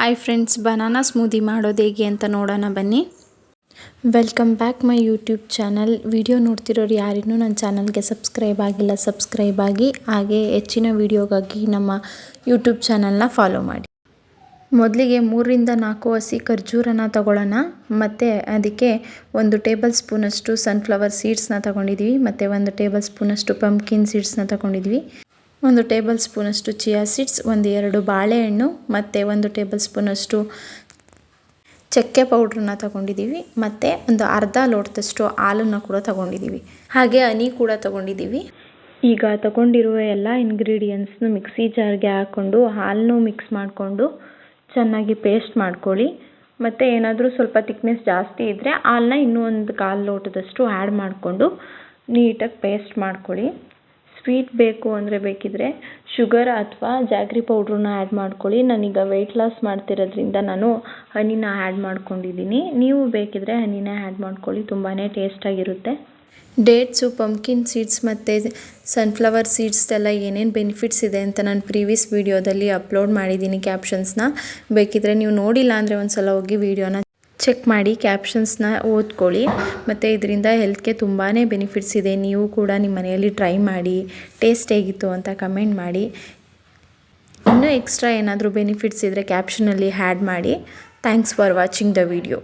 Hi friends, banana smoothie ಮಾಡೋದು ಹೇಗೆ ಅಂತ ನೋಡೋಣ ಬನ್ನಿ. Welcome back my YouTube channel. Video ನೋಡ್ತಿರೋರು ಯಾರಿನ್ನೂ ನನ್ನ ಚಾನಲ್ಗೆ ಸಬ್ಸ್ಕ್ರೈಬ್ ಆಗಿಲ್ಲ, ಸಬ್ಸ್ಕ್ರೈಬ್ ಆಗಿ. ಹಾಗೆ ಹೆಚ್ಚಿನ ವಿಡಿಯೋಗಾಗಿ ನಮ್ಮ ಯೂಟ್ಯೂಬ್ ಚಾನಲ್ನ ಫಾಲೋ ಮಾಡಿ. ಮೊದಲಿಗೆ 3ರಿಂದ 4 ಹಸಿ ಖರ್ಜೂರನ ತಗೊಳ್ಳೋಣ. ಮತ್ತು ಅದಕ್ಕೆ 1 ಟೇಬಲ್ ಸ್ಪೂನಷ್ಟು ಸನ್ಫ್ಲವರ್ ಸೀಡ್ಸ್ನ ತಗೊಂಡಿದ್ವಿ. ಮತ್ತು 1 ಟೇಬಲ್ ಸ್ಪೂನಷ್ಟು ಪಂಪ್ಕಿನ್ ಸೀಡ್ಸ್ನ ತಗೊಂಡಿದ್ವಿ. 1 ಟೇಬಲ್ ಸ್ಪೂನಷ್ಟು ಚಿಯಾ ಸೀಡ್ಸ್, 1-2 ಬಾಳೆಹಣ್ಣು ಮತ್ತು 1 ಟೇಬಲ್ ಸ್ಪೂನಷ್ಟು ಚಕ್ಕೆ ಪೌಡ್ರನ್ನ ತಗೊಂಡಿದ್ದೀವಿ. ಮತ್ತು ಒಂದು ಅರ್ಧ ಲೋಟದಷ್ಟು ಹಾಲನ್ನು ಕೂಡ ತಗೊಂಡಿದ್ದೀವಿ. ಹಾಗೆ ಹನಿ ಕೂಡ ತಗೊಂಡಿದ್ದೀವಿ. ಈಗ ತಗೊಂಡಿರುವ ಎಲ್ಲ ಇಂಗ್ರೀಡಿಯೆಂಟ್ಸ್ನು ಮಿಕ್ಸಿ ಜಾರ್ಗೆ ಹಾಕ್ಕೊಂಡು ಹಾಲನ್ನು ಮಿಕ್ಸ್ ಮಾಡಿಕೊಂಡು ಚೆನ್ನಾಗಿ ಪೇಸ್ಟ್ ಮಾಡ್ಕೊಳ್ಳಿ. ಮತ್ತು ಏನಾದರೂ ಸ್ವಲ್ಪ ಥಿಕ್ನೆಸ್ ಜಾಸ್ತಿ ಇದ್ದರೆ ಹಾಲನ್ನ ಇನ್ನೂ 1/4 ಲೋಟದಷ್ಟು ಆ್ಯಡ್ ಮಾಡಿಕೊಂಡು ನೀಟಾಗಿ ಪೇಸ್ಟ್ ಮಾಡ್ಕೊಳ್ಳಿ. ಸ್ವೀಟ್ ಬೇಕು ಅಂದರೆ ಬೇಕಿದ್ದರೆ ಶುಗರ್ ಅಥವಾ ಜಾಗ್ರಿ ಪೌಡ್ರನ್ನ ಆ್ಯಡ್ ಮಾಡ್ಕೊಳ್ಳಿ. ನಾನೀಗ ವೆಯ್ಟ್ ಲಾಸ್ ಮಾಡ್ತಿರೋದ್ರಿಂದ ನಾನು ಹನಿನ ಆ್ಯಡ್ ಮಾಡ್ಕೊಂಡಿದ್ದೀನಿ. ನೀವು ಬೇಕಿದ್ದರೆ ಹನಿನ ಆ್ಯಡ್ ಮಾಡ್ಕೊಳ್ಳಿ, ತುಂಬಾ ಟೇಸ್ಟಾಗಿರುತ್ತೆ. ಡೇಟ್ಸು, ಪಂಪ್ಕಿನ್ ಸೀಡ್ಸ್ ಮತ್ತು ಸನ್ಫ್ಲವರ್ ಸೀಡ್ಸ್ದೆಲ್ಲ ಏನೇನು ಬೆನಿಫಿಟ್ಸ್ ಇದೆ ಅಂತ ನಾನು ಪ್ರೀವಿಯಸ್ ವೀಡಿಯೋದಲ್ಲಿ ಅಪ್ಲೋಡ್ ಮಾಡಿದ್ದೀನಿ ಕ್ಯಾಪ್ಷನ್ಸ್ನ. ಬೇಕಿದ್ದರೆ ನೀವು ನೋಡಿಲ್ಲ ಅಂದರೆ ಒಂದು ಸಲ ಹೋಗಿ ವೀಡಿಯೋನ ಚೆಕ್ ಮಾಡಿ, ಕ್ಯಾಪ್ಷನ್ಸ್ನ ಓದ್ಕೊಳ್ಳಿ. ಮತ್ತು ಇದರಿಂದ ಹೆಲ್ತ್ಗೆ ತುಂಬಾ ಬೆನಿಫಿಟ್ಸ್ ಇದೆ. ನೀವು ಕೂಡ ನಿಮ್ಮ ಮನೆಯಲ್ಲಿ ಟ್ರೈ ಮಾಡಿ, ಟೇಸ್ಟ್ ಹೇಗಿತ್ತು ಅಂತ ಕಮೆಂಟ್ ಮಾಡಿ. ಇನ್ನೂ ಎಕ್ಸ್ಟ್ರಾ ಏನಾದರೂ ಬೆನಿಫಿಟ್ಸ್ ಇದ್ದರೆ ಕ್ಯಾಪ್ಷನಲ್ಲಿ ಆ್ಯಡ್ ಮಾಡಿ. Thanks for watching the video.